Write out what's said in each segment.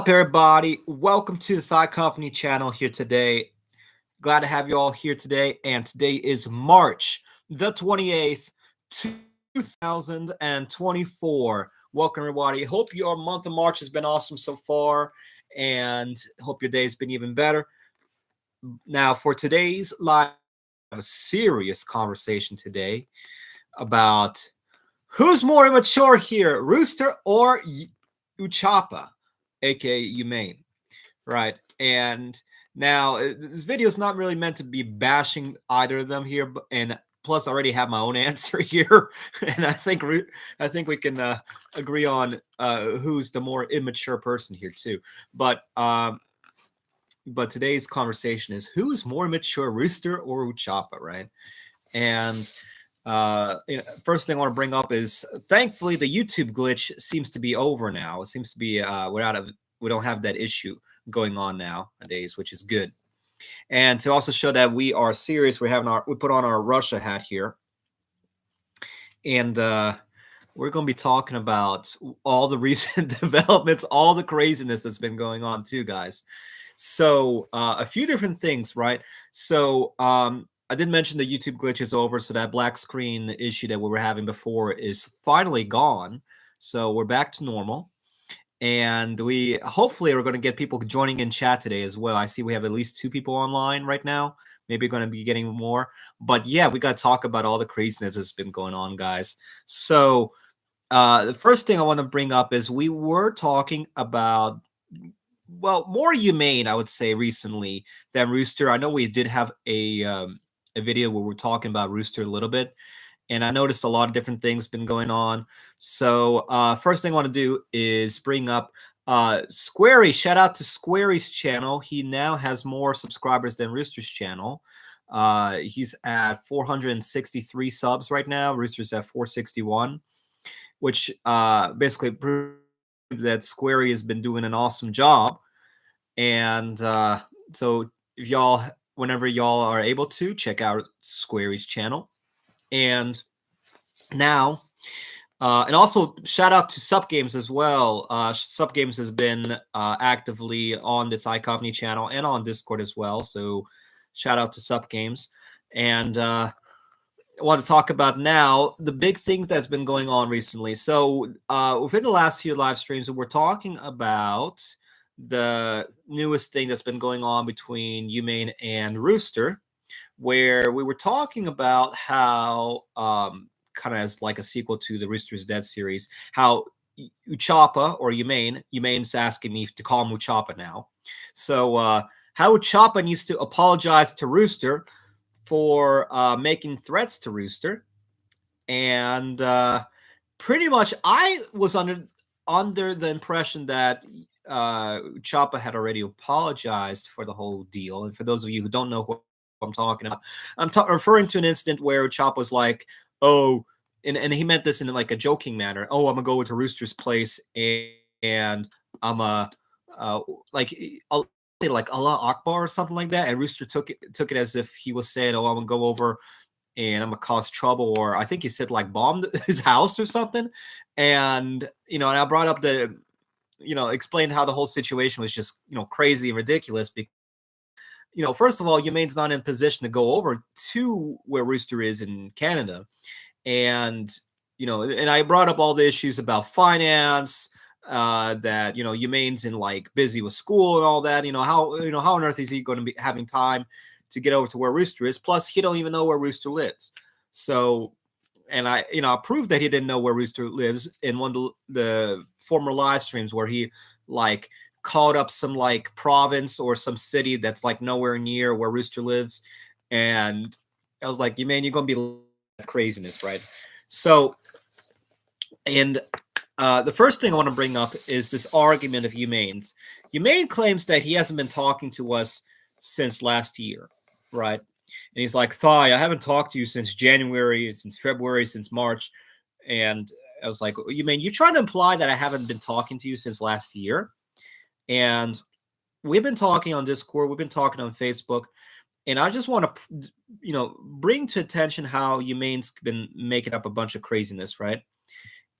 up, everybody? Welcome to the Thought Company channel here today. Glad to have you all here today. And today is March the 28th, 2024. Welcome, everybody. Hope your month of March has been awesome so far, and hope your day's been even better. Now, for today's live, we have a serious conversation today about who's more immature here, Rooster or Utchopa, aka Humane, right? And now this video is not really meant to be bashing either of them here, and plus I already have my own answer here, and I think we can agree on who's the more immature person here too. But today's conversation is who is more mature, Rooster or Utchopa, right? And first thing I want to bring up is thankfully the YouTube glitch seems to be over now. It seems to be we don't have that issue going on nowadays, which is good. And to also show that we are serious, we put on our Russia hat here, and we're going to be talking about all the recent developments, all the craziness that's been going on too, guys. So a few different things, right? So I did mention the YouTube glitch is over, so that black screen issue that we were having before is finally gone. So we're back to normal. And we hopefully are going to get people joining in chat today as well. I see we have at least 2 people online right now. Maybe going to be getting more. But yeah, we got to talk about all the craziness that's been going on, guys. So the first thing I want to bring up is we were talking about, well, more Humane, I would say, recently than Rooster. I know we did have a video where we're talking about Rooster a little bit, and I noticed a lot of different things been going on. So first thing I want to do is bring up Squarey. Shout out to Squarey's channel. He now has more subscribers than Rooster's channel. He's at 463 subs right now. Rooster's at 461, which basically proves that Squarey has been doing an awesome job. And so if y'all, whenever y'all are able to, check out Squarey's channel. And now, and also shout out to Sup Games as well. Sup Games has been actively on the Thigh Company channel and on Discord as well. So shout out to Sup Games. And I want to talk about now the big things that's been going on recently. So within the last few live streams, we're talking about the newest thing that's been going on between Humane and Rooster, where we were talking about how, kind of as like a sequel to the Rooster's Dead series, how Utchopa or Humane's asking me to call him Utchopa now. So how Utchopa needs to apologize to Rooster for making threats to Rooster. And pretty much I was under the impression that Utchopa had already apologized for the whole deal. And for those of you who don't know who I'm talking about, I'm referring to an incident where Utchopa was like, oh, and he meant this in like a joking manner. Oh, I'm gonna go to Rooster's place and I'm like Allah Akbar or something like that. And Rooster took it as if he was saying, oh, I'm gonna go over and I'm gonna cause trouble, or I think he said like bomb his house or something. And and I brought up explained how the whole situation was just crazy and ridiculous because first of all, Humane's not in position to go over to where Rooster is in Canada. And, and I brought up all the issues about finance, that, Humane's in like busy with school and all that, how on earth is he going to be having time to get over to where Rooster is? Plus, he don't even know where Rooster lives. So, and I proved that he didn't know where Rooster lives in one of the former live streams where he like called up some like province or some city that's like nowhere near where Rooster lives. And I was like, man, you're going to be craziness, right? So, and the first thing I want to bring up is this argument of Humane's. Humane claims that he hasn't been talking to us since last year, right? And he's like, Thigh, I haven't talked to you since January, since February, since March. And I was like, you're trying to imply that I haven't been talking to you since last year? And we've been talking on Discord, we've been talking on Facebook, and I just want to, bring to attention how Humane's been making up a bunch of craziness, right?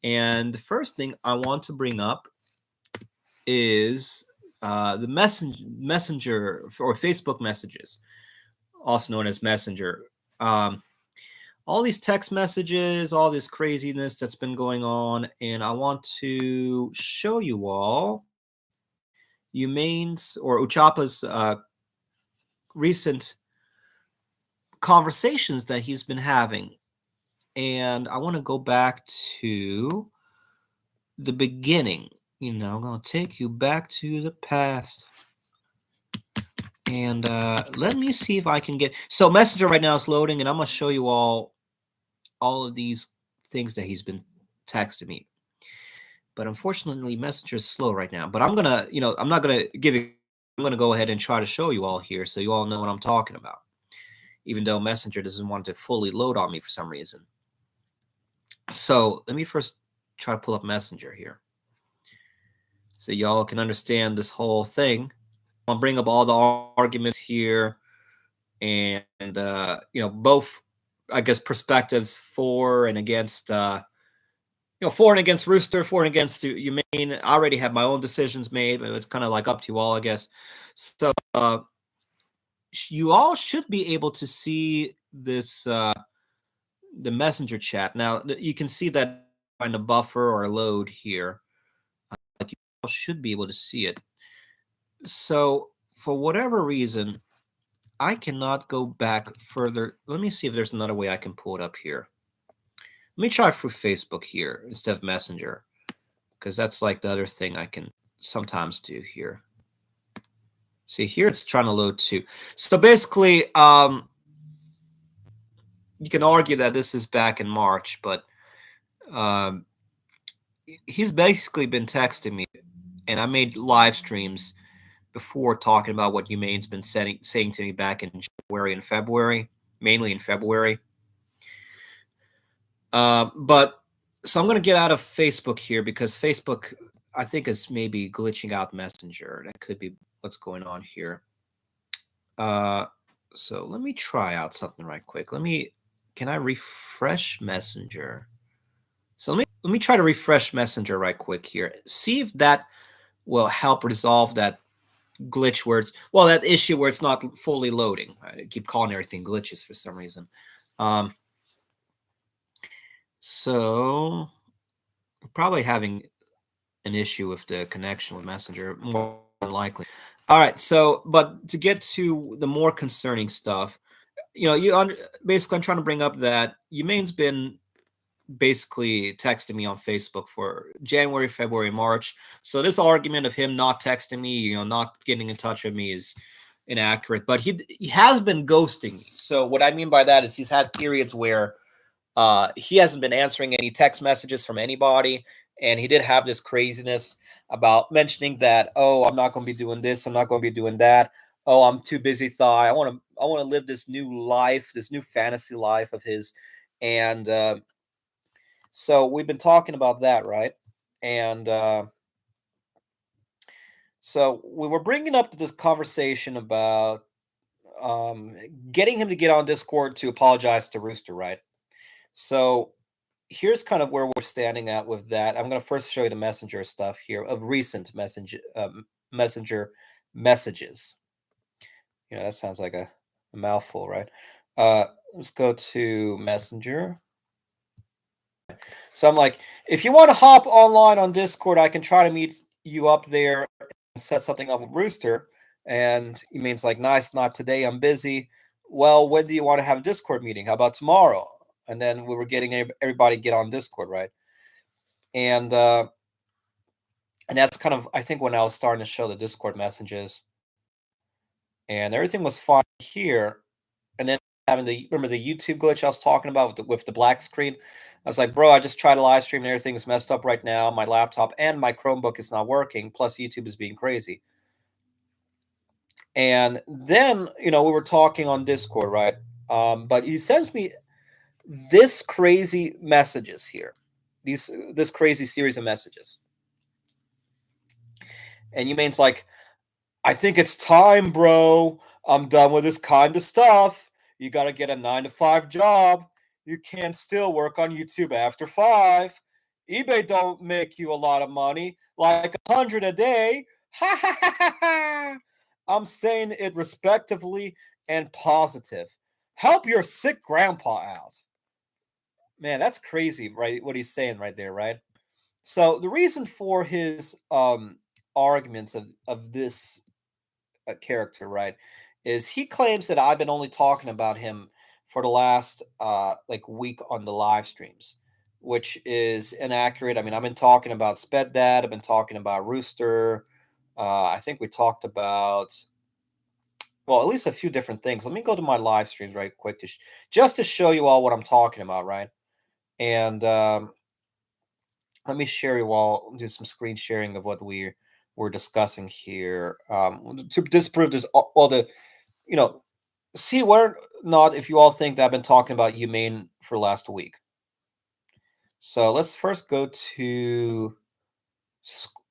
And the first thing I want to bring up is the messenger or Facebook messages, also known as Messenger. All these text messages, all this craziness that's been going on, and I want to show you all Umane's or Utchopa's recent conversations that he's been having. And I want to go back to the beginning. I'm going to take you back to the past. And let me see if I can get... So Messenger right now is loading, and I'm going to show you all of these things that he's been texting me. But unfortunately, Messenger is slow right now. But I'm going to, I'm not going to give it... I'm going to go ahead and try to show you all here so you all know what I'm talking about, even though Messenger doesn't want to fully load on me for some reason. So let me first try to pull up Messenger here so y'all can understand this whole thing. I'll bring up all the arguments here and both, I guess, perspectives for and against, for and against Rooster, for and against Humane. I already have my own decisions made, but it's kind of like up to you all, I guess. So you all should be able to see this, the Messenger chat. Now, you can see that find a buffer or a load here. Like you all should be able to see it. So for whatever reason, I cannot go back further. Let me see if there's another way I can pull it up here. Let me try through Facebook here instead of Messenger, because that's like the other thing I can sometimes do here. See, here it's trying to load too. So basically, you can argue that this is back in March, but he's basically been texting me, and I made live streams before talking about what Humane's been saying to me back in January and February, mainly in February. But so I'm going to get out of Facebook here because Facebook, I think, is maybe glitching out Messenger. That could be what's going on here. So let me try out something right quick. Can I refresh Messenger? So let me try to refresh Messenger right quick here. See if that will help resolve that glitch where it's, well, that issue where it's not fully loading. I keep calling everything glitches for some reason. So probably having an issue with the connection with Messenger, more than likely. All right, so but to get to the more concerning stuff, basically I'm trying to bring up that Humane's been basically texting me on Facebook for January, February, March. So this argument of him not texting me, not getting in touch with me is inaccurate. But he has been ghosting me. So what I mean by that is he's had periods where he hasn't been answering any text messages from anybody. And he did have this craziness about mentioning that, oh, I'm not going to be doing this. I'm not going to be doing that. Oh, I'm too busy. Thought I want to live this new life, this new fantasy life of his. And so we've been talking about that, right? And so we were bringing up this conversation about getting him to get on Discord to apologize to Rooster, right? So here's kind of where we're standing at with that. I'm going to first show you the Messenger stuff here of recent Messenger messages. That sounds like a mouthful, right? Let's go to Messenger. So I'm like, if you want to hop online on Discord, I can try to meet you up there and set something up with Rooster. And he means like, nice, not today, I'm busy. Well, when do you want to have a Discord meeting? How about tomorrow? And then we were getting everybody get on Discord, right? And that's kind of, I think, when I was starting to show the Discord messages. And everything was fine here. And then remember the YouTube glitch I was talking about with the black screen? I was like, bro, I just tried a live stream and everything's messed up right now. My laptop and my Chromebook is not working. Plus YouTube is being crazy. And then, we were talking on Discord, right? But he sends me this crazy messages here, this crazy series of messages. And Humane's like, I think it's time, bro. I'm done with this kind of stuff. You got to get a 9-to-5 job. You can't still work on YouTube after 5. eBay don't make you a lot of money, like $100 a day. Ha ha ha ha ha! I'm saying it respectively and positive. Help your sick grandpa out. Man, that's crazy, right? What he's saying right there, right? So the reason for his arguments of this character, right, is he claims that I've been only talking about him for the last like week on the live streams, which is inaccurate. I mean, I've been talking about Sped Dad, I've been talking about Rooster. I think we talked about well, at least a few different things. Let me go to my live streams right quick just to show you all what I'm talking about, right? And let me share you all do some screen sharing of what we're discussing here to disprove this. All the you know see whether or not if you all think that I've been talking about humane for last week. So let's first go to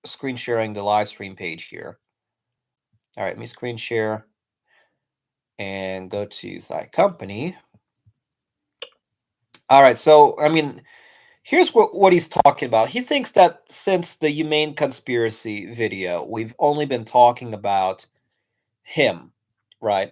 screen sharing the live stream page here. All right, let me screen share and go to Thy Company. All right, so I mean, here's what he's talking about. He thinks that since the humane conspiracy video, we've only been talking about him, right?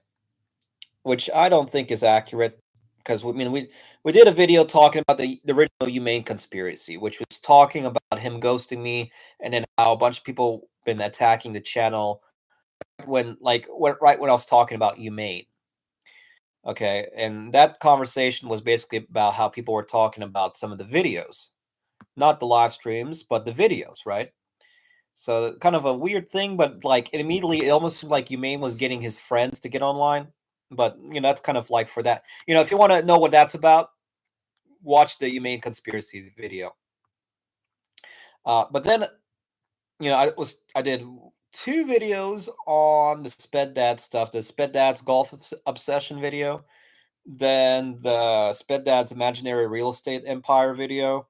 Which I don't think is accurate because I mean we did a video talking about the original humane conspiracy, which was talking about him ghosting me, and then how a bunch of people been attacking the channel right when I was talking about humane. Okay, and that conversation was basically about how people were talking about some of the videos, not the live streams, but the videos, right? So kind of a weird thing, but like it almost seemed like Humane was getting his friends to get online. But that's kind of like for that. If you want to know what that's about, watch the Humane conspiracy video. But then I did two videos on the Sped Dad stuff, the Sped Dad's golf obsession video, then the Sped Dad's imaginary real estate empire video.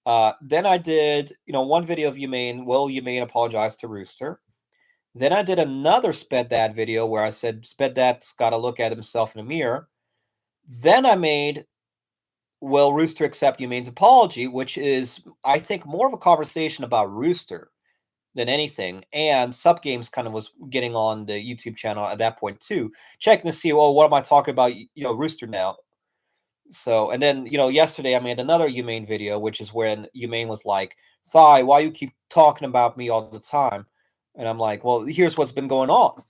Then I did, one video of Humane. Will Humane apologize to Rooster? Then I did another Sped Dad video where I said Sped Dad's got to look at himself in a mirror. Then I made Will Rooster accept Humane's apology, which is, I think, more of a conversation about Rooster than anything. And Subgames kind of was getting on the YouTube channel at that point too, checking to see, well, what am I talking about? Rooster now. So, and then, yesterday I made another Humane video, which is when Humane was like, Thigh, why you keep talking about me all the time? And I'm like, well, here's what's been going on.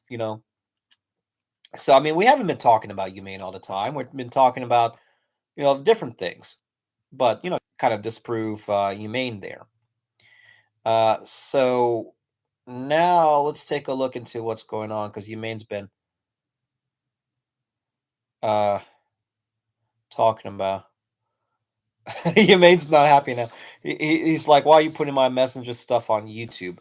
So, I mean, we haven't been talking about Humane all the time. We've been talking about, different things, but, kind of disprove Humane there. So now let's take a look into what's going on because Humane's been talking about. Humane's not happy now. He's like, why are you putting my messenger stuff on YouTube?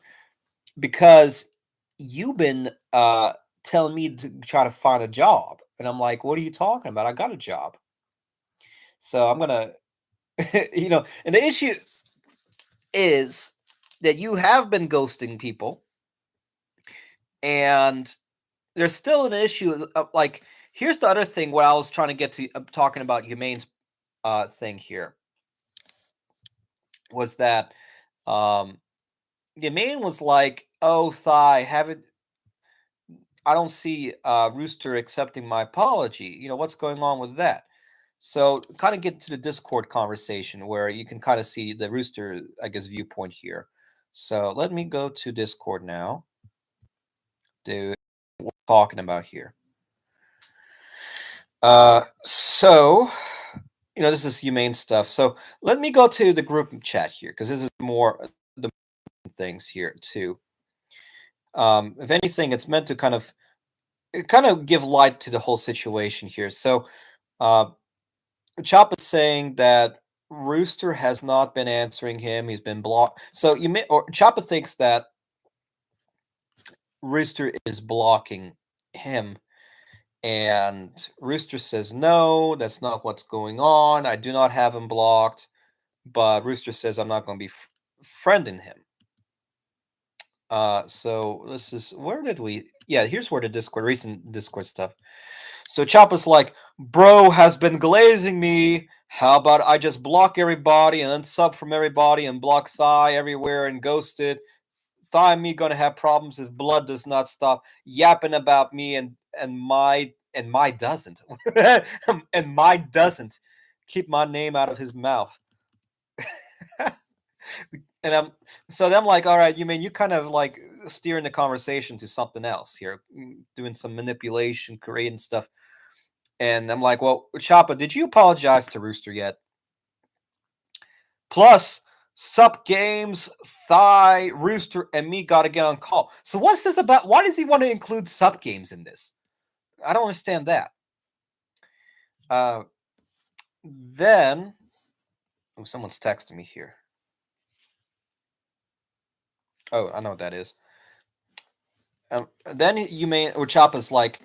Because you've been telling me to try to find a job. And I'm like, what are you talking about? I got a job. So I'm going to, and the issue is that you have been ghosting people. And there's still an issue of, like, here's the other thing what I was trying to get to talking about Humane's thing here was that Humane was like, oh, Thigh, I don't see Rooster accepting my apology. What's going on with that? So kind of get to the Discord conversation where you can kind of see the Rooster, I guess, viewpoint here. So let me go to Discord now. Dude, what we're talking about here. So this is Humane stuff. So let me go to the group chat here because this is more the things here too. If anything, it's meant to kind of give light to the whole situation here. So Chop is saying that Rooster has not been answering him. He's been blocked. So Choppa thinks that Rooster is blocking him. And Rooster says, no, that's not what's going on. I do not have him blocked. But Rooster says, I'm not going to be friending him. So this is, where did we, here's where the recent Discord stuff. So Choppa's like, bro has been glazing me. How about I just block everybody and unsub from everybody and block Thigh everywhere and ghost it? Thigh and me gonna have problems if blood does not stop yapping about me and my doesn't and my doesn't keep my name out of his mouth. And I'm like, all right, you kind of like steering the conversation to something else here, doing some manipulation, creating stuff. And I'm like, well, Choppa, did you apologize to Rooster yet? Plus, Sup Games, Thigh, Rooster, and me gotta get on call. So what's this about? Why does he want to include Sup Games in this? I don't understand that. Then, oh, someone's texting me here. Oh, I know what that is. Then Choppa's like,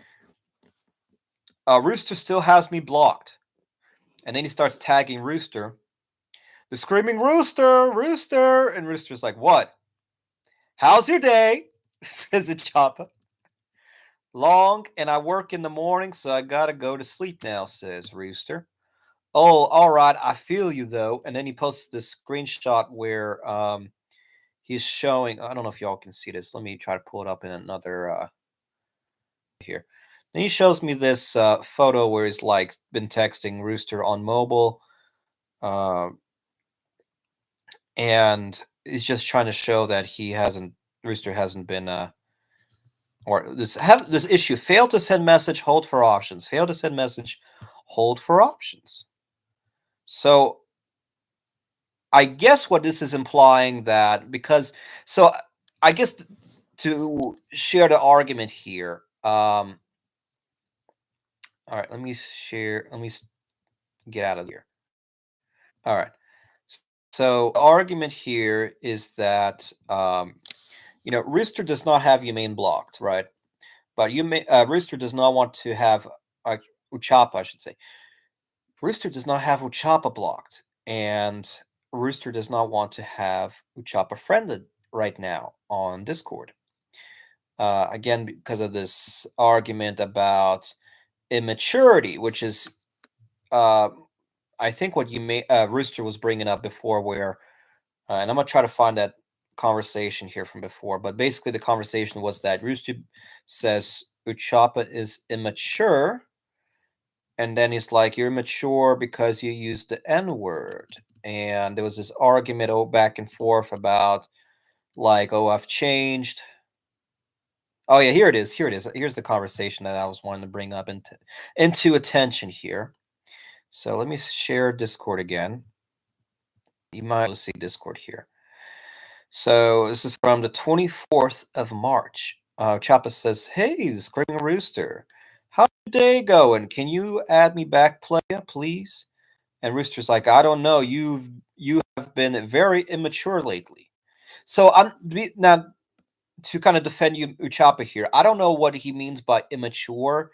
Rooster still has me blocked. And then he starts tagging Rooster. The screaming Rooster, Rooster. And Rooster's like, what? How's your day? Says Utchopa. Long, and I work in the morning, so I gotta go to sleep now, says Rooster. Oh, all right, I feel you though. And then he posts this screenshot where he's showing. I don't know if y'all can see this. Let me try to pull it up in another here. Then he shows me this photo where he's like been texting Rooster on mobile, and he's just trying to show that Rooster hasn't been or this issue. Failed to send message, hold for options. Failed to send message, hold for options. So I guess what this is implying that I guess to share the argument here. All right, let me get out of here. All right. So the argument here is that Rooster does not have Humane blocked, right? But Rooster does not want to have Utchopa, I should say. Rooster does not have Utchopa blocked, and Rooster does not want to have Utchopa friended right now on Discord. Again, because of this argument about immaturity, which is, I think, what Rooster was bringing up before, where, and I'm gonna try to find that conversation here from before, but basically the conversation was that Rooster says Utchopa is immature, and then he's like, you're immature because you used the N-word. And there was this argument back and forth about like, oh, I've changed. Oh yeah, here it is. Here's the conversation that I was wanting to bring up into attention here. So let me share Discord again. You might be able to see Discord here. So this is from the 24th of March. Choppa says, hey, Screaming Rooster, how's your day going? Can you add me back, playa, please? And Rooster's like, I don't know. You have been very immature lately. So now to kind of defend you, Utchopa here. I don't know what he means by immature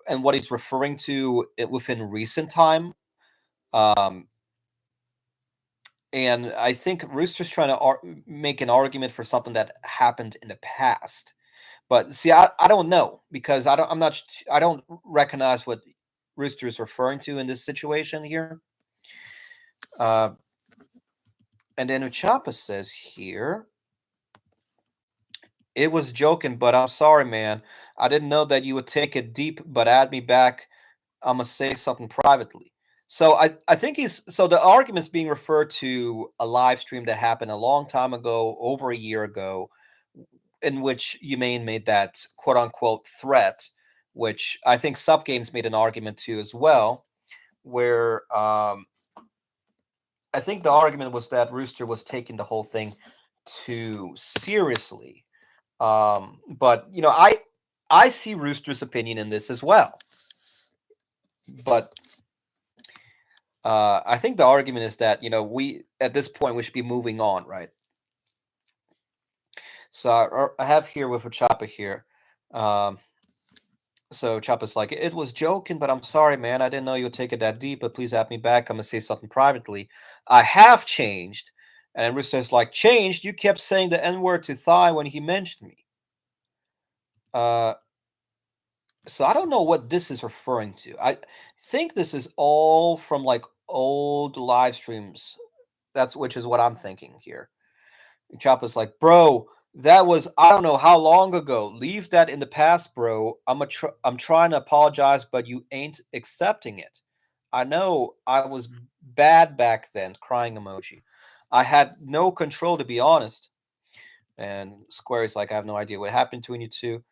and what he's referring to within recent time. And I think Rooster's trying to make an argument for something that happened in the past. But see, I don't know because I don't recognize what Rooster is referring to in this situation here. And then Utchopa says here, it was joking, but I'm sorry, man. I didn't know that you would take it deep, but add me back. I'm gonna say something privately. So I think the argument's being referred to a live stream that happened a long time ago, over a year ago, in which Humane made that quote unquote threat, which I think Subgames made an argument to as well, where I think the argument was that Rooster was taking the whole thing too seriously. But I see Rooster's opinion in this as well. But I think the argument is that we at this point we should be moving on, right? So I have here with Utchopa here. So Choppa's like, it was joking, but I'm sorry, man. I didn't know you would take it that deep, but please have me back. I'm gonna say something privately. I have changed. And Rooster's like, changed? You kept saying the N-word to Thigh when he mentioned me. So I don't know what this is referring to. I think this is all from like old live streams. Which is what I'm thinking here. Choppa's like, bro, That was I don't know how long ago. Leave that in the past, bro. I'm trying to apologize, but you ain't accepting it. I know I was bad back then. Crying emoji. I had no control to be honest. And Square is like, I have no idea what happened between you two.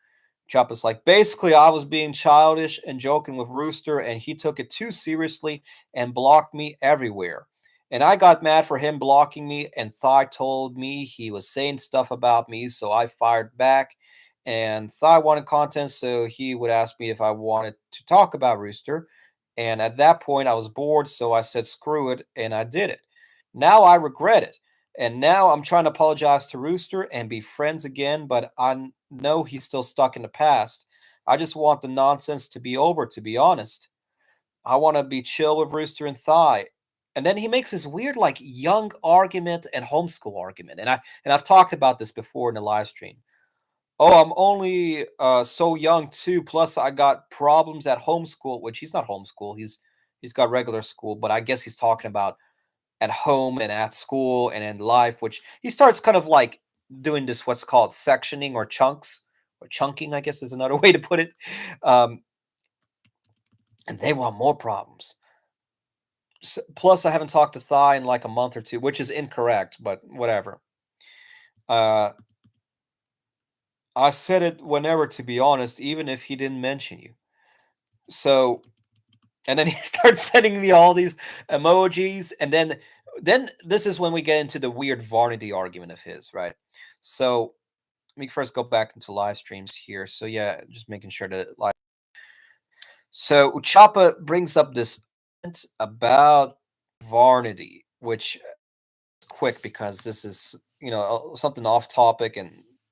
Chop is like, basically, I was being childish and joking with Rooster, and he took it too seriously and blocked me everywhere. And I got mad for him blocking me, and Thigh told me he was saying stuff about me, so I fired back. And Thigh wanted content, so he would ask me if I wanted to talk about Rooster. And at that point, I was bored, so I said, screw it, and I did it. Now I regret it. And now I'm trying to apologize to Rooster and be friends again, but I know he's still stuck in the past. I just want the nonsense to be over, to be honest. I want to be chill with Rooster and Thigh. And then he makes this weird, like, young argument and homeschool argument. And I've talked about this before in the live stream. Oh, I'm only so young too. Plus, I got problems at homeschool, which he's not homeschool. He's got regular school, but I guess he's talking about at home and at school and in life, which he starts kind of like doing this what's called sectioning or chunks or chunking, I guess is another way to put it. Um, and they want more problems. Plus, I haven't talked to Thigh in like a month or two, which is incorrect, but whatever. Uh, I said it whenever, to be honest, even if he didn't mention you. So, and then he starts sending me all these emojis, and then this is when we get into the weird Varnity argument of his, right? So let me first go back into live streams here. So yeah, just making sure to live. So Utchopa brings up this about Varnity, which quick because this is something off topic, and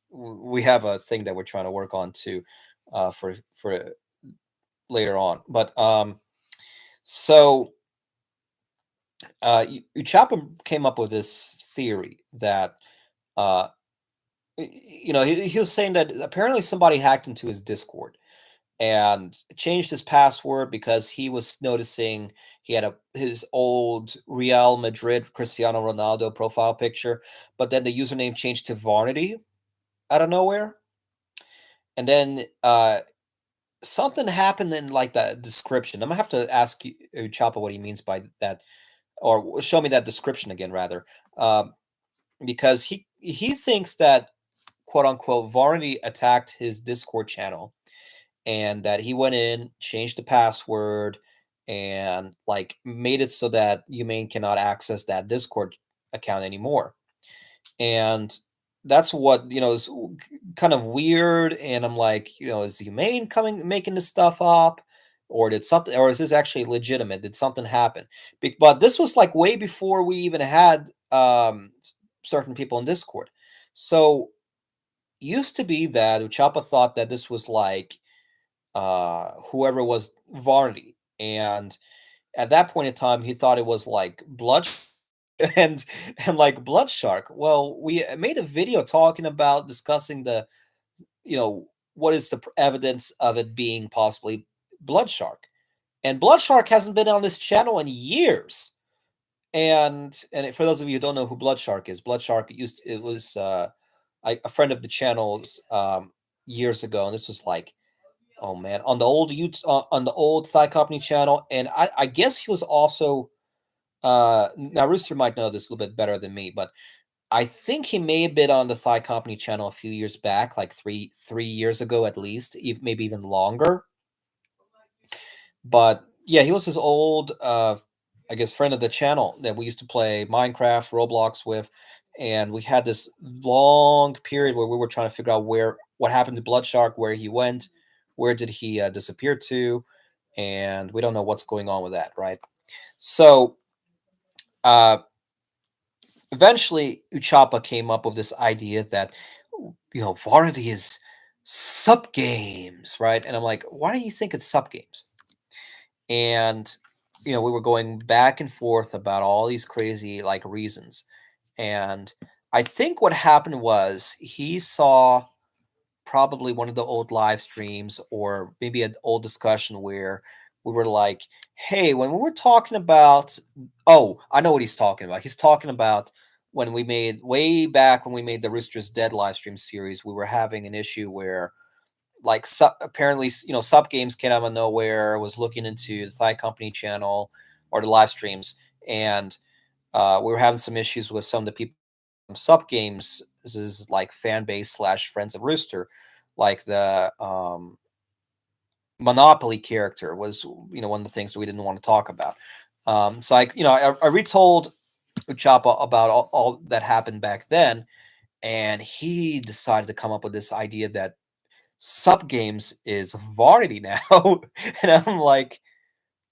we have a thing that we're trying to work on too, for later on. But so Utchopa came up with this theory that uh, he was saying that apparently somebody hacked into his Discord and changed his password because he was noticing he had his old Real Madrid Cristiano Ronaldo profile picture, but then the username changed to Varnity out of nowhere. And then something happened in like the description. I'm gonna have to ask you, Chapa, what he means by that, or show me that description again, rather, because he thinks that quote unquote Varnity attacked his Discord channel and that he went in, changed the password, and like made it so that Humane cannot access that Discord account anymore. And that's what is kind of weird. And I'm like, is Humane coming making this stuff up, or did something, or is this actually legitimate? Did something happen? But this was like way before we even had certain people in Discord. So used to be that Uchapa thought that this was like whoever was Varney. And at that point in time, he thought it was like Blood and like Blood Shark. Well, we made a video talking about discussing what is the evidence of it being possibly Blood Shark. And Blood Shark hasn't been on this channel in years. And for those of you who don't know who Blood Shark is, Blood Shark was a friend of the channel's years ago, and this was like, oh man, on the old Thigh Company channel, and I guess he was also now Rooster might know this a little bit better than me, but I think he may have been on the Thigh Company channel a few years back, like three years ago at least, maybe even longer. But yeah, he was his old, I guess, friend of the channel that we used to play Minecraft, Roblox with, and we had this long period where we were trying to figure out what happened to Blood Shark, where he went, where did he disappear to, and we don't know what's going on with that, right? So uh, eventually, Uchapa came up with this idea that Varnity is sub games, right? And I'm like, why do you think it's sub games? And we were going back and forth about all these crazy like reasons. And I think what happened was he saw probably one of the old live streams or maybe an old discussion where we were like, hey, when we were talking about, oh, I know what he's talking about. He's talking about when we made way back when we made the Roosters Dead live stream series, we were having an issue where like apparently sub games came out of nowhere, was looking into the Thigh Company channel or the live streams, and we were having some issues with some of the people from sub games. This is like fan base slash friends of Rooster, like the Monopoly character was one of the things that we didn't want to talk about. So I retold Utchopa about all that happened back then, and he decided to come up with this idea that sub games is Varnity now. And I'm like,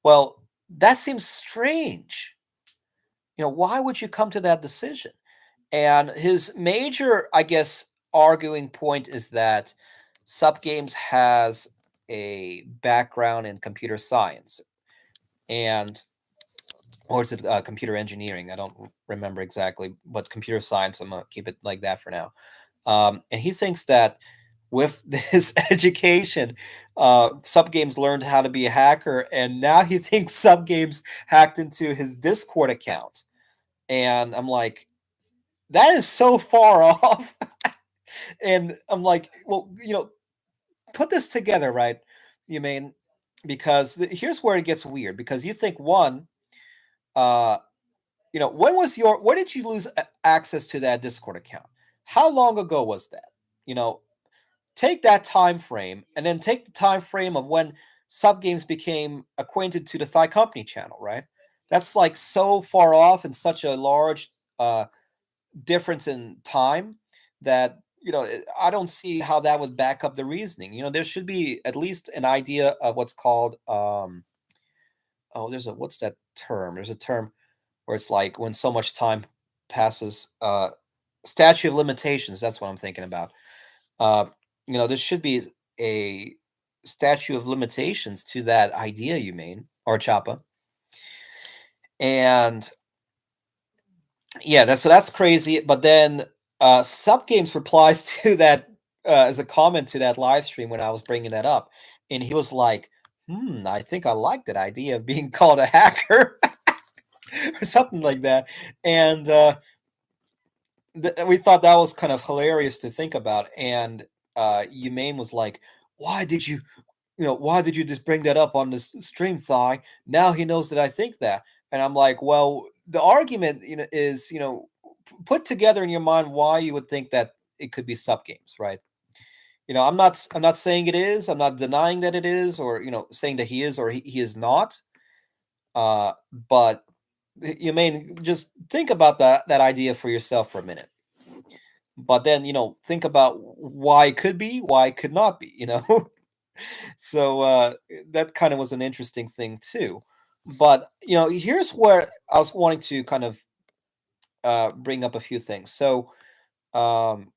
well, that seems strange. Why would you come to that decision? And his major, I guess, arguing point is that sub games has a background in computer science, and or is it computer engineering? I don't remember exactly, but computer science. I'm gonna keep it like that for now. And he thinks that with this education, sub games learned how to be a hacker, and now he thinks sub games hacked into his Discord account. And I'm like, that is so far off. And I'm like, well, put this together, right? You mean because here's where it gets weird, because you think one, uh, when did you lose access to that Discord account? How long ago was that? You know, take that time frame and then take the time frame of when sub games became acquainted to the Thigh Company channel, right? That's like so far off and such a large difference in time that I don't see how that would back up the reasoning. There should be at least an idea of what's called what's that term? There's a term where it's like when so much time passes, statute of limitations. That's what I'm thinking about. uh there should be a statute of limitations to that idea you made, or Choppa. And yeah, that's crazy. But then Sub Games replies to that as a comment to that live stream when I was bringing that up, and he was like, I think I like that idea of being called a hacker or something like that. And we thought that was kind of hilarious to think about. And Humane was like, why did you why did you just bring that up on this stream, Thigh? Now he knows that I think that. And I'm like, well, the argument, is, put together in your mind why you would think that it could be sub games, right? I'm not saying it is. I'm not denying that it is, or, saying that he is or he is not. But you mean just think about that idea for yourself for a minute. But then, think about why it could be, why it could not be, So that kind of was an interesting thing too. But here's where I was wanting to kind of bring up a few things. So um,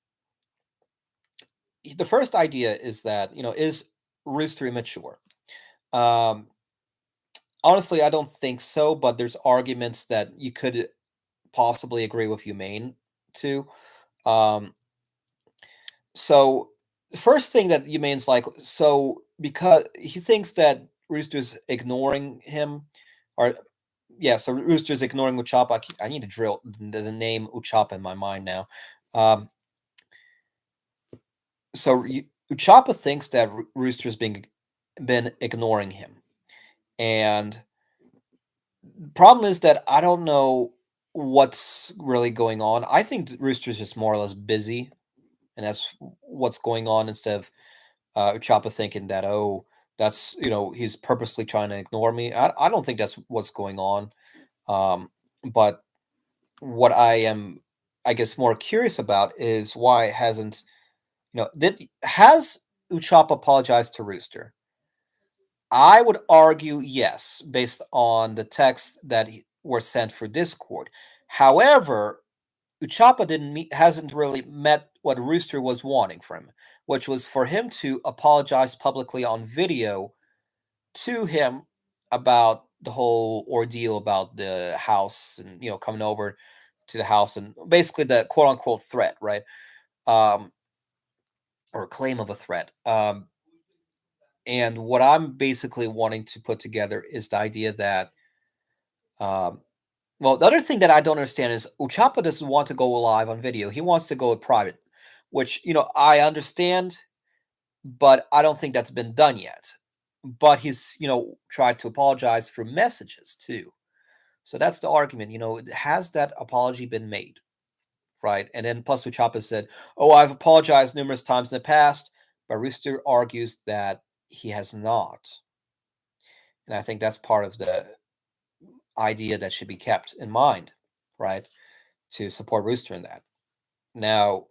the first idea is that is Rooster immature? Um, Honestly, I don't think so. But there's arguments that you could possibly agree with Humane too. Um, so the first thing that Humane's like, so because he thinks that Rooster's ignoring him, or yeah, so Rooster's ignoring Utchopa. I need to drill the name Utchopa in my mind now. Um, so Utchopa thinks that Rooster's been ignoring him, and problem is that I don't know what's really going on. I think Rooster's just more or less busy, and that's what's going on, instead of Utchopa thinking that, oh, that's he's purposely trying to ignore me. I don't think that's what's going on. But what I am, I guess, more curious about is why it hasn't, has Uchop apologized to Rooster? I would argue yes, based on the texts that were sent for Discord. However, Uchapa hasn't really met what Rooster was wanting from him, which was for him to apologize publicly on video to him about the whole ordeal about the house, and coming over to the house, and basically the quote unquote threat, right? um or claim of a threat. And what I'm basically wanting to put together is the idea that um Well, the other thing that I don't understand is Utchopa doesn't want to go live on video. He wants to go private, which, I understand, but I don't think that's been done yet. But he's, tried to apologize through messages too. So that's the argument. Has that apology been made? Right. And then plus Uchapa said, "Oh, I've apologized numerous times in the past," but Rooster argues that he has not. And I think that's part of the idea that should be kept in mind, right? To support Rooster in that. Now,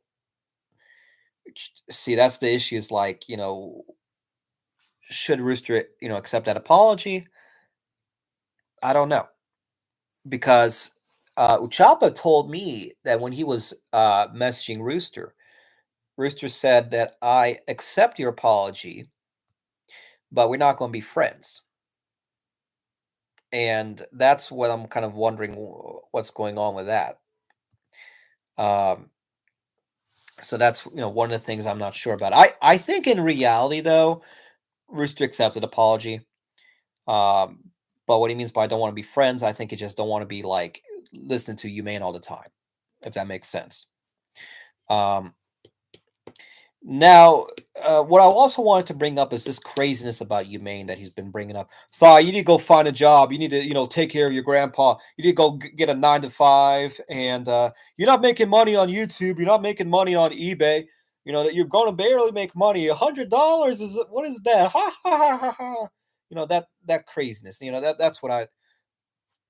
see, that's the issue is like, should Rooster, accept that apology? I don't know. Because Uchapa told me that when he was messaging Rooster, Rooster said that I accept your apology, but we're not going to be friends. And that's what I'm kind of wondering what's going on with that. So that's one of the things I'm not sure about. I think in reality though, Rooster accepted apology. But what he means by I don't want to be friends, I think he just don't want to be like listening to Humane all the time, if that makes sense. Now, what I also wanted to bring up is this craziness about Humane that he's been bringing up. Thought you need to go find a job. You need to, take care of your grandpa. You need to go get a 9 to 5, and you're not making money on YouTube. You're not making money on eBay. That you're going to barely make money. $100 is what is that? Ha ha ha ha ha. That craziness. That's what I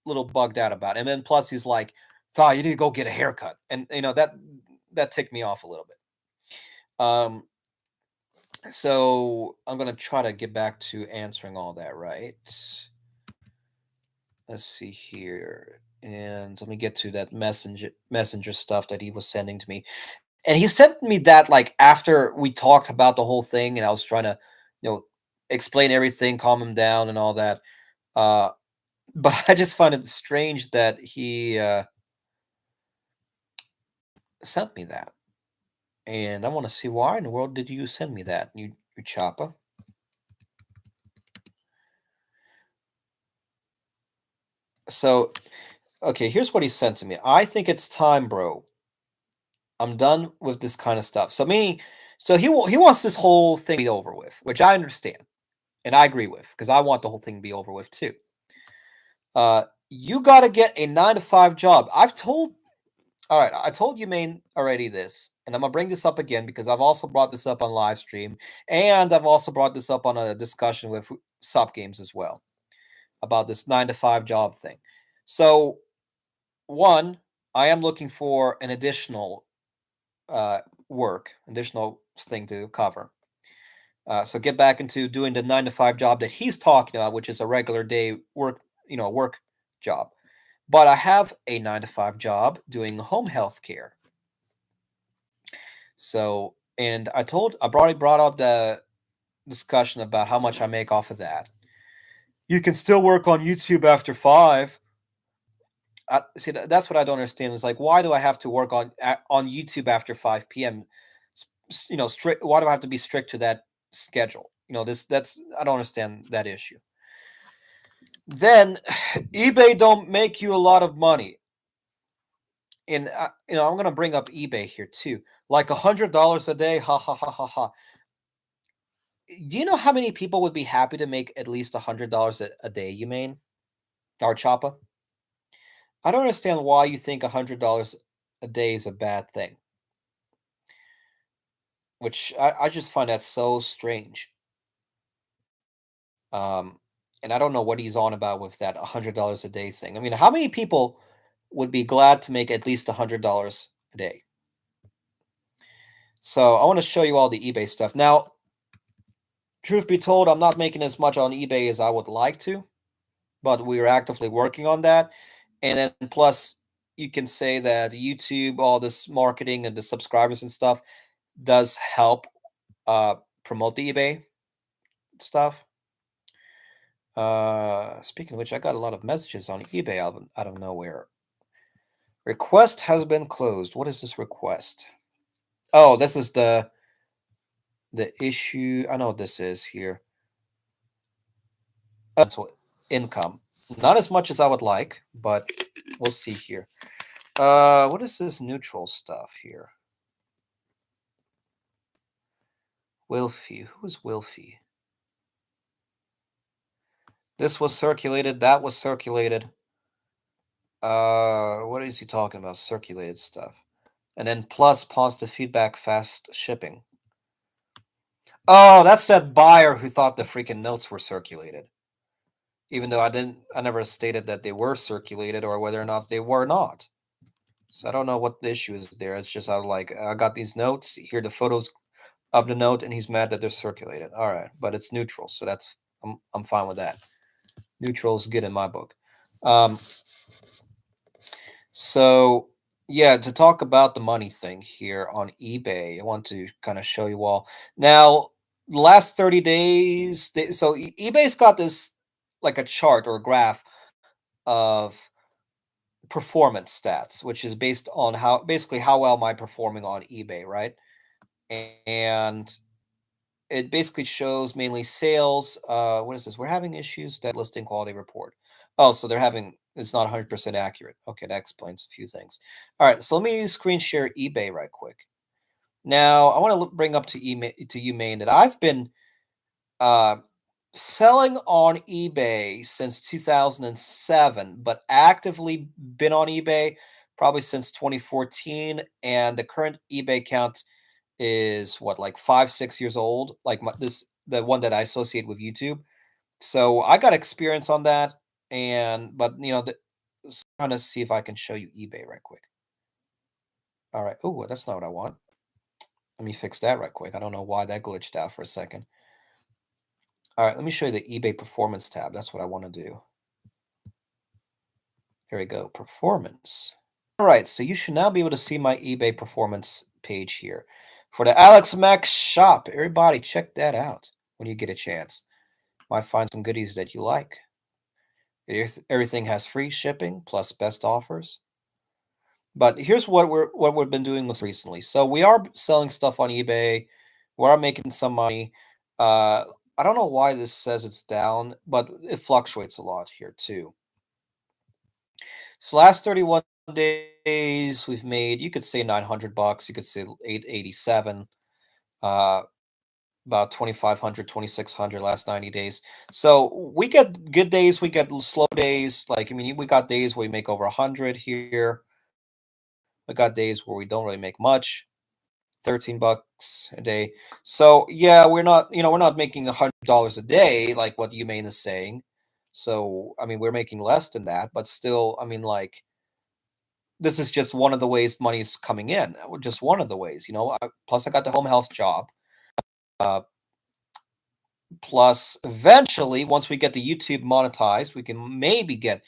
little bugged out about. And then plus he's like, thought you need to go get a haircut, and that ticked me off a little bit. So I'm going to try to get back to answering all that, right? Let's see here. And let me get to that messenger stuff that he was sending to me. And he sent me that like after we talked about the whole thing and I was trying to, explain everything, calm him down and all that. But I just find it strange that he sent me that. And I want to see why in the world did you send me that, you Choppa? So, okay, here's what he sent to me. I think it's time, bro. I'm done with this kind of stuff. So he wants this whole thing to be over with, which I understand and I agree with because I want the whole thing to be over with too. You got to get a 9 to 5 job. I told you, Maine, already this, and I'm gonna bring this up again because I've also brought this up on live stream, and I've also brought this up on a discussion with Sup Games as well about this 9 to 5 job thing. So, one, I am looking for an additional additional thing to cover. So get back into doing the 9 to 5 job that he's talking about, which is a regular day work job. But I have a 9 to 5 job doing home health care. So, and I've already brought up the discussion about how much I make off of that. You can still work on YouTube after 5. See, that's what I don't understand. Is like, why do I have to work on YouTube after 5 p.m.? Strict. Why do I have to be strict to that schedule? That's I don't understand that issue. Then, eBay don't make you a lot of money, and I'm gonna bring up eBay here too. Like $100 a day, ha ha ha ha ha. Do you know how many people would be happy to make at least $100 a day? You mean, or Choppa? I don't understand why you think $100 a day is a bad thing. Which I just find that so strange. And I don't know what he's on about with that $100 a day thing. I mean, how many people would be glad to make at least $100 a day? So I want to show you all the eBay stuff. Now, truth be told, I'm not making as much on eBay as I would like to, but we are actively working on that. And then plus, you can say that YouTube, all this marketing and the subscribers and stuff does help promote the eBay stuff. Speaking of which, I got a lot of messages on eBay out of nowhere. Request has been closed. What is this request? Oh, this is the issue. I know what this is here. That's what income. Not as much as I would like, but We'll see here. What is this neutral stuff here? Wilfie. Who is Wilfie? This was circulated. That was circulated. What is he talking about? Circulated stuff. And then plus positive feedback, fast shipping. Oh, that's that buyer who thought the freaking notes were circulated. Even though I never stated that they were circulated or whether or not they were not. So I don't know what the issue is there. It's just I got these notes, here the photos of the note, and he's mad that they're circulated. All right, but it's neutral, so I'm fine with that. Neutral is good in my book. So yeah, to talk about the money thing here on eBay, I want to kind of show you all. Now, the last 30 days, so eBay's got this like a chart or a graph of performance stats, which is based on basically how well am I performing on eBay, right? And it basically shows mainly sales. What is this? We're having issues that listing quality report. Oh, so it's not 100% accurate. Okay, that explains a few things. All right, so let me screen share eBay right quick. Now, I want to bring up to you, Maine, that I've been selling on eBay since 2007, but actively been on eBay probably since 2014, and the current eBay count is what, like 5-6 years old, like the one that I associate with YouTube. So I got experience on that, but trying to see if I can show you eBay right quick. All right. Oh, that's not what I want. Let me fix that right quick. I don't know why that glitched out for a second. All right, let me show you the eBay performance tab. That's what I want to do. Here we go, performance. All right, so you should now be able to see my eBay performance page here. For the Alex Max shop, everybody check that out when you get a chance. Might find some goodies that you like. Everything has free shipping plus best offers. But here's what we've been doing recently. So we are selling stuff on eBay. We are making some money. I don't know why this says it's down, but it fluctuates a lot here too. So last 31 days we've made, you could say $900, you could say 887, about 2,500, 2,600 last 90 days. So we get good days, we get slow days. Like, I mean, we got days where we make over 100 here. We got days where we don't really make much. $13 a day. So yeah, we're not making $100 a day like what Humane is saying. So I mean, we're making less than that, but still, I mean, like, this is just one of the ways money is coming in. Just one of the ways, plus I got the home health job. Plus, eventually, once we get the YouTube monetized, we can maybe get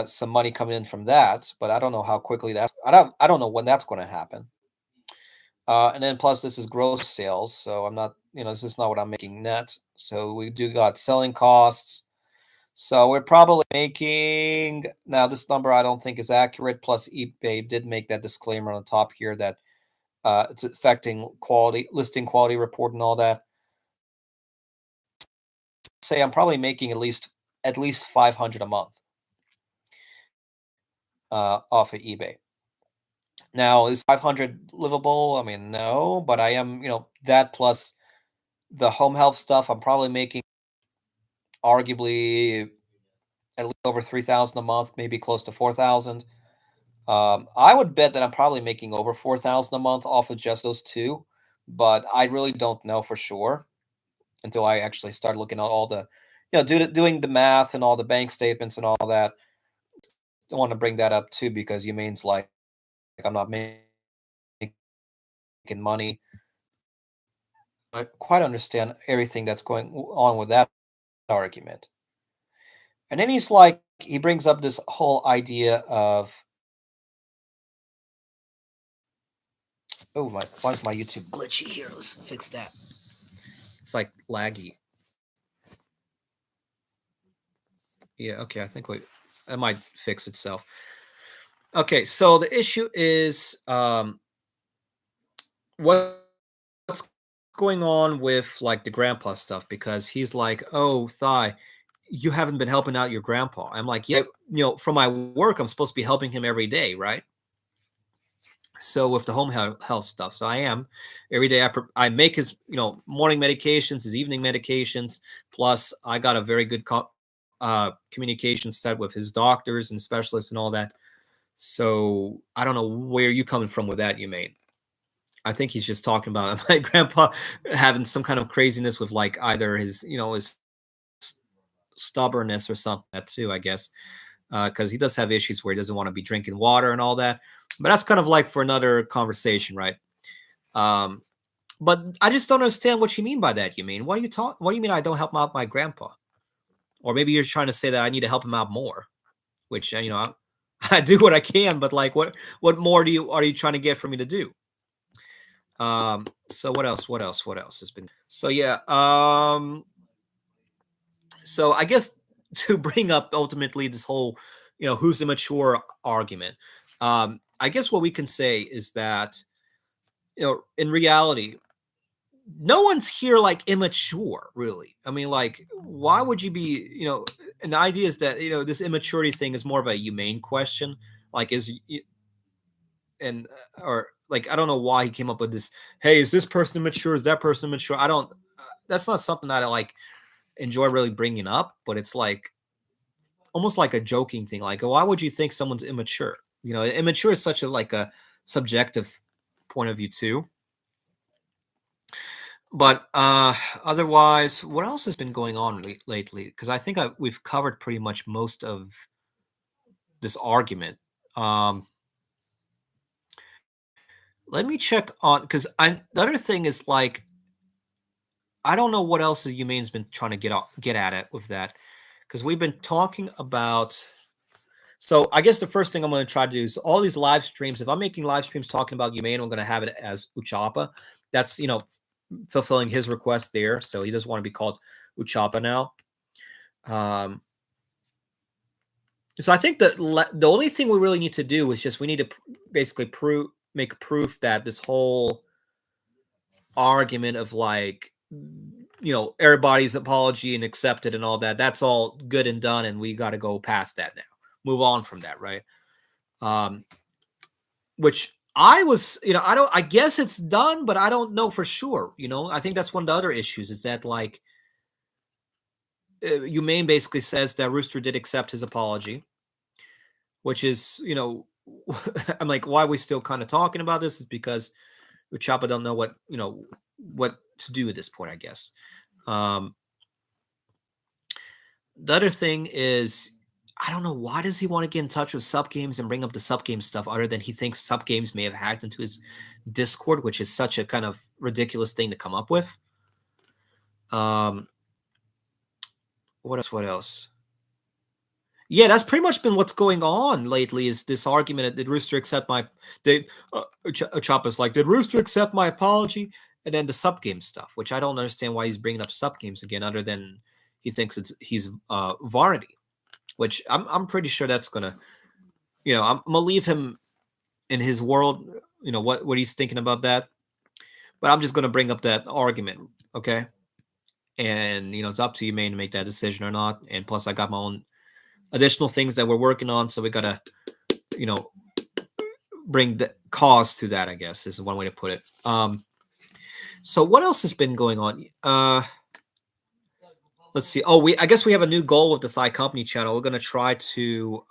some money coming in from that. But I don't know how quickly I don't know when that's going to happen. And then plus this is gross sales, so I'm not, this is not what I'm making net. So we do got selling costs. So we're probably making, now this number I don't think is accurate. Plus eBay did make that disclaimer on the top here that it's affecting listing quality report and all that. Say I'm probably making at least 500 a month off of eBay. Now, is 500 livable? I mean, no, but I am, that plus the home health stuff, I'm probably making arguably at least over 3,000 a month, maybe close to 4,000. I would bet that I'm probably making over 4,000 a month off of just those two, but I really don't know for sure until I actually start looking at all the, doing the math and all the bank statements and all that. I want to bring that up too because Humane's like I'm not making money. I quite understand everything that's going on with that argument. And then he brings up this whole idea of, oh, why is my YouTube glitchy here? Let's fix that. It's like laggy. Yeah, okay, I think it might fix itself. Okay, so the issue is what's going on with like the grandpa stuff, because he's like, oh, Thigh, you haven't been helping out your grandpa. I'm like, yeah, from my work, I'm supposed to be helping him every day, right? So with the home health stuff, so I am every day. I make his morning medications, his evening medications. Plus, I got a very good communication set with his doctors and specialists and all that. So I don't know where you coming from with that, you mate. I think he's just talking about my grandpa having some kind of craziness with like either his stubbornness or something like that too, I guess, because he does have issues where he doesn't want to be drinking water and all that. But that's kind of like for another conversation, right? Um, but I just don't understand what you mean by that. You mean what do you talk? What do you mean I don't help out my grandpa? Or maybe you're trying to say that I need to help him out more, which I do what I can, but like what more are you trying to get for me to do? So what else? What else has been? So yeah. So I guess to bring up ultimately this whole, who's immature argument. I guess what we can say is that, in reality, no one's here like immature, really. I mean, like, why would you be, and the idea is that, this immaturity thing is more of a humane question. Like, or like, I don't know why he came up with this. Hey, is this person immature? Is that person immature? I don't, that's not something that I like enjoy really bringing up, but it's like almost like a joking thing. Like, why would you think someone's immature? Immature is such a like a subjective point of view too. But otherwise, what else has been going on lately? Because I think we've covered pretty much most of this argument. Let me check on because the other thing is like I don't know what else the Humane's been trying to get at it with that because we've been talking about. So I guess the first thing I'm going to try to do is all these live streams. If I'm making live streams talking about Humane, I'm going to have it as Utchopa. That's fulfilling his request there. So he doesn't want to be called Utchopa now. So I think that the only thing we really need to do is just we need to basically make proof that this whole argument of like everybody's apology and accepted and all that, that's all good and done, and we got to go past that now, move on from that, right? Which I was, I guess it's done, but I don't know for sure. I think that's one of the other issues is that like Humane basically says that Rooster did accept his apology, which is, I'm like, why are we still kind of talking about this? Is because Utchopa don't know what to do at this point, I guess. The other thing is, I don't know, why does he want to get in touch with Sub Games and bring up the Sub Games stuff other than he thinks Sub Games may have hacked into his Discord, which is such a kind of ridiculous thing to come up with. What else? Yeah, that's pretty much been what's going on lately is this argument. Did Rooster accept Utchopa's like, did Rooster accept my apology? And then the Sub Game stuff, which I don't understand why he's bringing up Sub Games again, other than he thinks he's Varnity, which I'm pretty sure that's gonna, I'm gonna leave him in his world, what he's thinking about that. But I'm just gonna bring up that argument, okay? And it's up to you, man, to make that decision or not. And plus, I got my own additional things that we're working on, so we gotta, bring the cause to that, I guess, is one way to put it. So what else has been going on? Let's see. Oh, I guess we have a new goal with the Thigh Company channel. We're gonna try to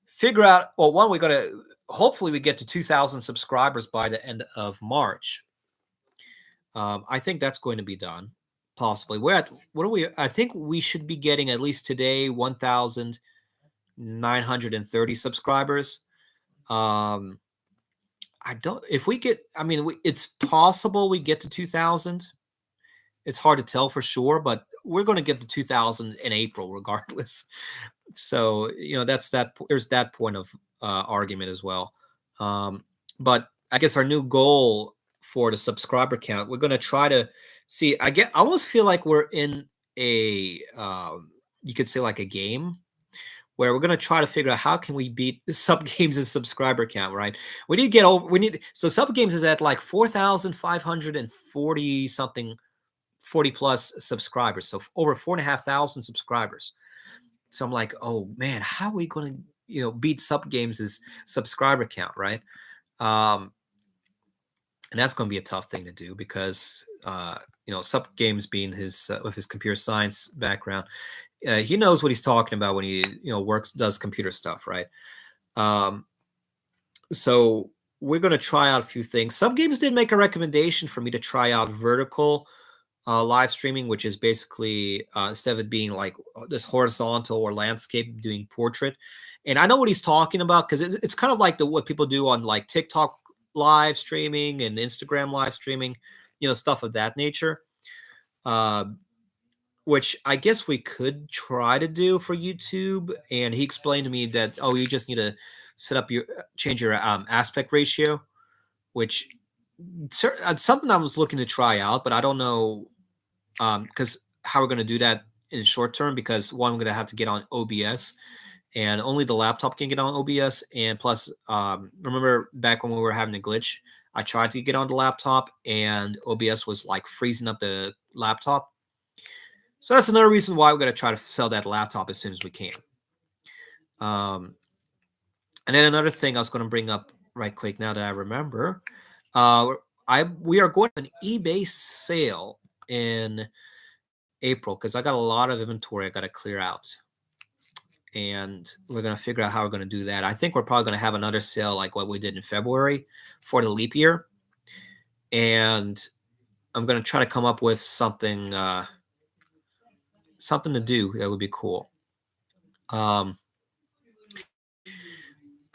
figure out. Well, one, we're gonna hopefully we get to 2,000 subscribers by the end of March. I think that's going to be done. Possibly. We're at what are we? I think we should be getting at least today 1,930 subscribers. I don't. If we get, I mean, it's possible we get to 2,000. It's hard to tell for sure, but we're going to get to 2,000 in April regardless. So that's that. There's that point of argument as well. But I guess our new goal for the subscriber count, we're going to try to see. I almost feel like we're in a you could say like a game where we're going to try to figure out how can we beat Sub Games' subscriber count, right? We need to get over. So Sub Games is at like 4,540 something 40 plus subscribers, so over 4,500 subscribers. So I'm like, oh man, how are we going to beat Sub Games' subscriber count, right? And that's going to be a tough thing to do because Sub Games being his with his computer science background, he knows what he's talking about when he does computer stuff, right? So we're going to try out a few things. Sub Games did make a recommendation for me to try out vertical live streaming, which is basically instead of it being like this horizontal or landscape, doing portrait. And I know what he's talking about because it's kind of like what people do on like TikTok live streaming and Instagram live streaming, stuff of that nature. Which I guess we could try to do for YouTube. And he explained to me that, you just need to change your aspect ratio, which something I was looking to try out, but I don't know because how we're going to do that in the short term, because one, I'm going to have to get on OBS and only the laptop can get on OBS. And plus, remember back when we were having a glitch, I tried to get on the laptop and OBS was like freezing up the laptop. So that's another reason why we're going to try to sell that laptop as soon as we can. And then another thing I was going to bring up right quick now that I remember, we are going to an eBay sale in April because I got a lot of inventory I got to clear out. And we're going to figure out how we're going to do that. I think we're probably going to have another sale like what we did in February for the leap year. And I'm going to try to come up with something to do that would be cool. I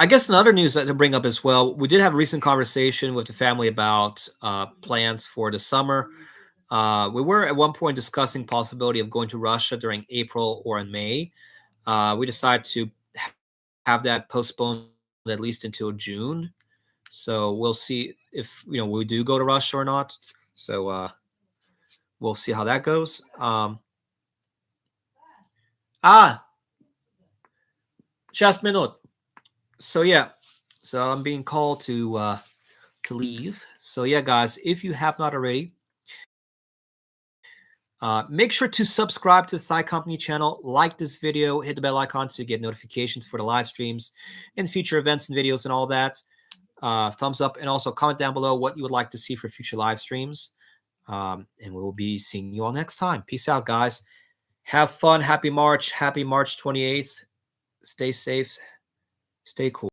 guess another news to bring up as well, we did have a recent conversation with the family about plans for the summer. We were at one point discussing possibility of going to Russia during April or in May. We decided to have that postponed at least until June. So we'll see if we do go to Russia or not. So we'll see how that goes. Just minute. So yeah, so I'm being called to leave. So yeah, guys, if you have not already, make sure to subscribe to the Thigh Company channel, like this video, hit the bell icon to get notifications for the live streams and future events and videos and all that. Thumbs up, and also comment down below what you would like to see for future live streams. And we'll be seeing you all next time. Peace out, guys. Have fun. Happy March. Happy March 28th. Stay safe. Stay cool.